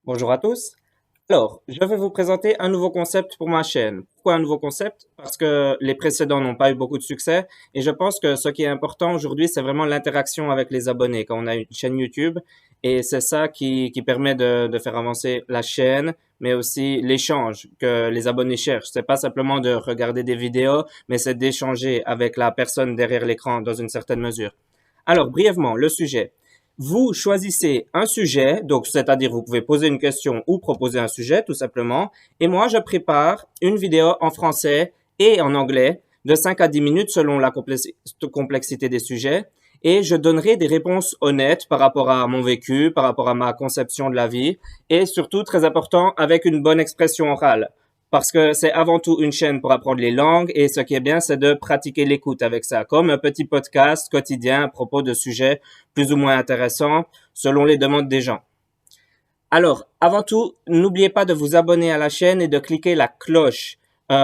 Bonjour à tous. Alors, je vais vous présenter un nouveau concept pour ma chaîne. Pourquoi un nouveau concept? Parce que les précédents n'ont pas eu beaucoup de succès et je pense que ce qui est important aujourd'hui, c'est vraiment l'interaction avec les abonnés quand on a une chaîne YouTube et c'est ça qui permet de faire avancer la chaîne, mais aussi l'échange que les abonnés cherchent. C'est pas simplement de regarder des vidéos, mais c'est d'échanger avec la personne derrière l'écran dans une certaine mesure. Alors, brièvement, le sujet. Vous choisissez un sujet, donc c'est-à-dire vous pouvez poser une question ou proposer un sujet tout simplement, et moi je prépare une vidéo en français et en anglais de 5 à 10 minutes selon la complexité des sujets, et je donnerai des réponses honnêtes par rapport à mon vécu, par rapport à ma conception de la vie, et surtout très important avec une bonne expression orale. Parce que c'est avant tout une chaîne pour apprendre les langues et ce qui est bien, c'est de pratiquer l'écoute avec ça, comme un petit podcast quotidien à propos de sujets plus ou moins intéressants selon les demandes des gens. Alors, avant tout, n'oubliez pas de vous abonner à la chaîne et de cliquer la cloche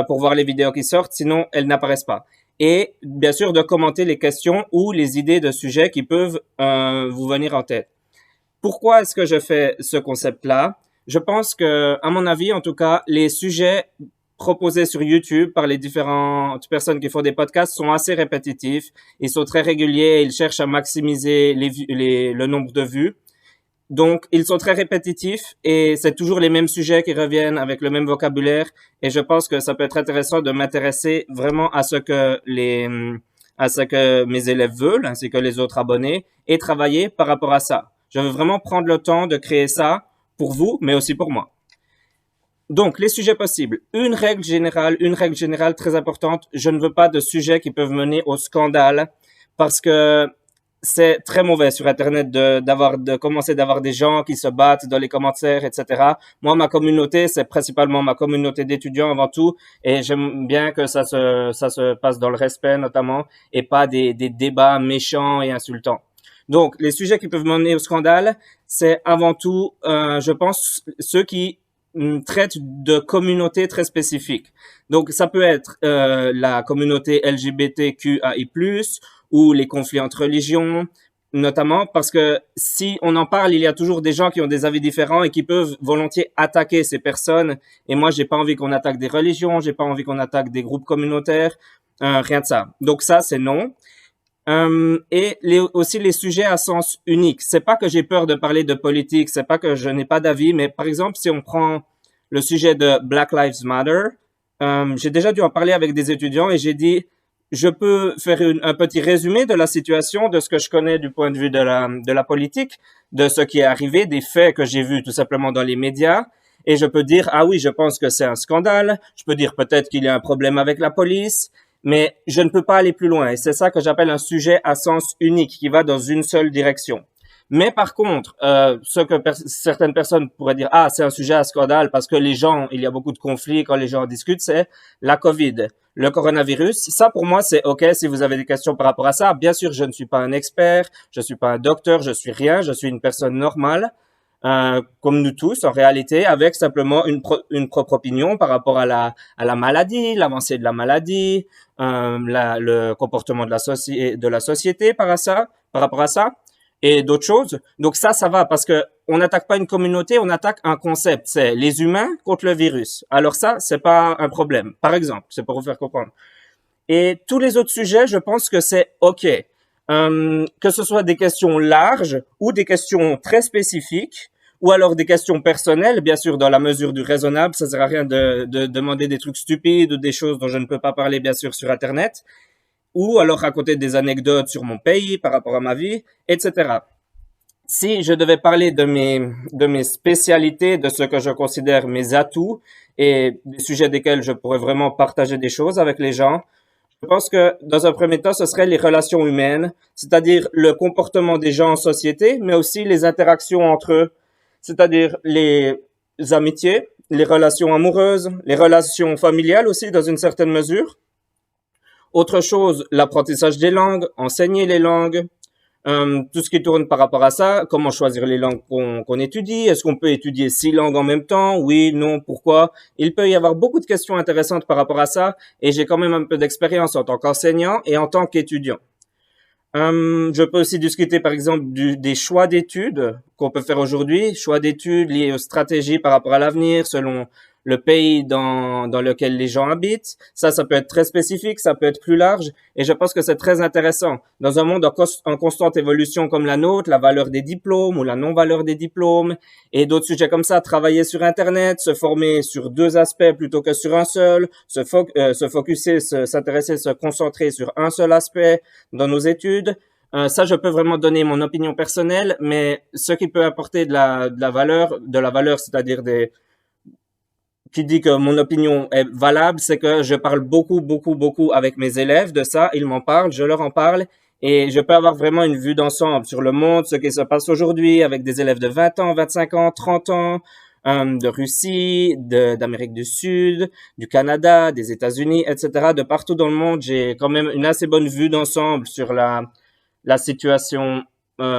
pour voir les vidéos qui sortent, sinon elles n'apparaissent pas. Et bien sûr, de commenter les questions ou les idées de sujets qui peuvent vous venir en tête. Pourquoi est-ce que je fais ce concept-là? Je pense que, à mon avis, en tout cas, les sujets proposés sur YouTube par les différentes personnes qui font des podcasts sont assez répétitifs. Ils sont très réguliers. Ils cherchent à maximiser le nombre de vues. Donc, ils sont très répétitifs et c'est toujours les mêmes sujets qui reviennent avec le même vocabulaire. Et je pense que ça peut être intéressant de m'intéresser vraiment à ce que mes élèves veulent, ainsi que les autres abonnés, et travailler par rapport à ça. Je veux vraiment prendre le temps de créer ça pour vous, mais aussi pour moi. Donc, les sujets possibles. Une règle générale très importante. Je ne veux pas de sujets qui peuvent mener au scandale parce que c'est très mauvais sur Internet de commencer d'avoir des gens qui se battent dans les commentaires, etc. Moi, ma communauté, c'est principalement ma communauté d'étudiants avant tout, et j'aime bien que ça se passe dans le respect notamment, et pas des débats méchants et insultants. Donc, les sujets qui peuvent mener au scandale, c'est avant tout, je pense, ceux qui traitent de communautés très spécifiques. Donc, ça peut être la communauté LGBTQAI+, ou les conflits entre religions, notamment parce que si on en parle, il y a toujours des gens qui ont des avis différents et qui peuvent volontiers attaquer ces personnes. Et moi, j'ai pas envie qu'on attaque des religions, j'ai pas envie qu'on attaque des groupes communautaires, rien de ça. Donc ça, c'est non. Aussi les sujets à sens unique. C'est pas que j'ai peur de parler de politique, c'est pas que je n'ai pas d'avis, mais par exemple, si on prend le sujet de Black Lives Matter, j'ai déjà dû en parler avec des étudiants et j'ai dit, je peux faire un petit résumé de la situation, de ce que je connais du point de vue de la politique, de ce qui est arrivé, des faits que j'ai vus tout simplement dans les médias. Et je peux dire, ah oui, je pense que c'est un scandale. Je peux dire peut-être qu'il y a un problème avec la police, mais je ne peux pas aller plus loin. Et c'est ça que j'appelle un sujet à sens unique, qui va dans une seule direction. Mais par contre, ce que certaines personnes pourraient dire, ah, c'est un sujet à scandale parce que les gens, il y a beaucoup de conflits quand les gens discutent, c'est la COVID, le coronavirus. Ça, pour moi, c'est OK si vous avez des questions par rapport à ça. Bien sûr, je ne suis pas un expert, je suis pas un docteur, je suis rien, je suis une personne normale, comme nous tous, en réalité, avec simplement une propre opinion par rapport à la maladie, l'avancée de la maladie, le comportement de la société par rapport à ça et d'autres choses. Donc ça va parce que on n'attaque pas une communauté, on attaque un concept. C'est les humains contre le virus. Alors ça, c'est pas un problème. Par exemple, c'est pour vous faire comprendre. Et tous les autres sujets, je pense que c'est OK. Que ce soit des questions larges ou des questions très spécifiques, ou alors des questions personnelles, bien sûr, dans la mesure du raisonnable. Ça sert à rien de demander des trucs stupides ou des choses dont je ne peux pas parler, bien sûr, sur Internet ou alors raconter des anecdotes sur mon pays par rapport à ma vie, etc. Si je devais parler de mes spécialités, de ce que je considère mes atouts et des sujets desquels je pourrais vraiment partager des choses avec les gens, je pense que dans un premier temps, ce serait les relations humaines, c'est-à-dire le comportement des gens en société, mais aussi les interactions entre eux, c'est-à-dire les amitiés, les relations amoureuses, les relations familiales aussi dans une certaine mesure. Autre chose, l'apprentissage des langues, enseigner les langues, tout ce qui tourne par rapport à ça, comment choisir les langues qu'on étudie, est-ce qu'on peut étudier 6 langues en même temps, oui, non, pourquoi. Il peut y avoir beaucoup de questions intéressantes par rapport à ça, et j'ai quand même un peu d'expérience en tant qu'enseignant et en tant qu'étudiant. Je peux aussi discuter, par exemple, des choix d'études qu'on peut faire aujourd'hui, choix d'études liés aux stratégies par rapport à l'avenir, selon le pays dans lequel les gens habitent. Ça peut être très spécifique, ça peut être plus large, et je pense que c'est très intéressant. Dans un monde en constante évolution comme la nôtre, la valeur des diplômes ou la non-valeur des diplômes, et d'autres sujets comme ça, travailler sur Internet, se former sur deux aspects plutôt que sur un seul, se focuser, s'intéresser, se concentrer sur un seul aspect dans nos études. Ça, je peux vraiment donner mon opinion personnelle, mais ce qui peut apporter de la valeur, c'est-à-dire qui dit que mon opinion est valable, c'est que je parle beaucoup, beaucoup, beaucoup avec mes élèves de ça. Ils m'en parlent, je leur en parle, et je peux avoir vraiment une vue d'ensemble sur le monde, ce qui se passe aujourd'hui avec des élèves de 20 ans, 25 ans, 30 ans, de Russie, d'Amérique du Sud, du Canada, des États-Unis, etc. De partout dans le monde, j'ai quand même une assez bonne vue d'ensemble sur la situation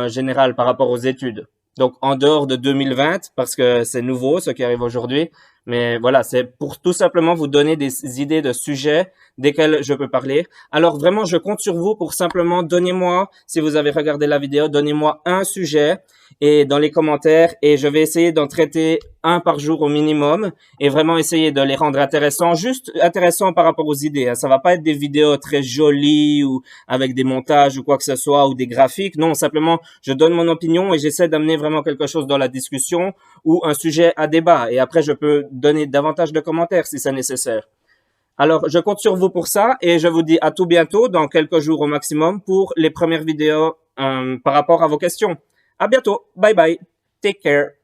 générale par rapport aux études. Donc en dehors de 2020, parce que c'est nouveau ce qui arrive aujourd'hui, mais voilà, c'est pour tout simplement vous donner des idées de sujets desquels je peux parler. Alors vraiment, je compte sur vous pour simplement donnez-moi, si vous avez regardé la vidéo, donnez-moi un sujet et dans les commentaires, et je vais essayer d'en traiter un par jour au minimum et vraiment essayer de les rendre intéressants, juste intéressants par rapport aux idées, hein. Ça va pas être des vidéos très jolies ou avec des montages ou quoi que ce soit ou des graphiques. Non, simplement, je donne mon opinion et j'essaie d'amener vraiment quelque chose dans la discussion ou un sujet à débat. Et après, je peux donner davantage de commentaires si c'est nécessaire. Alors, je compte sur vous pour ça et je vous dis à tout bientôt, dans quelques jours au maximum, pour les premières vidéos par rapport à vos questions. À bientôt. Bye bye. Take care.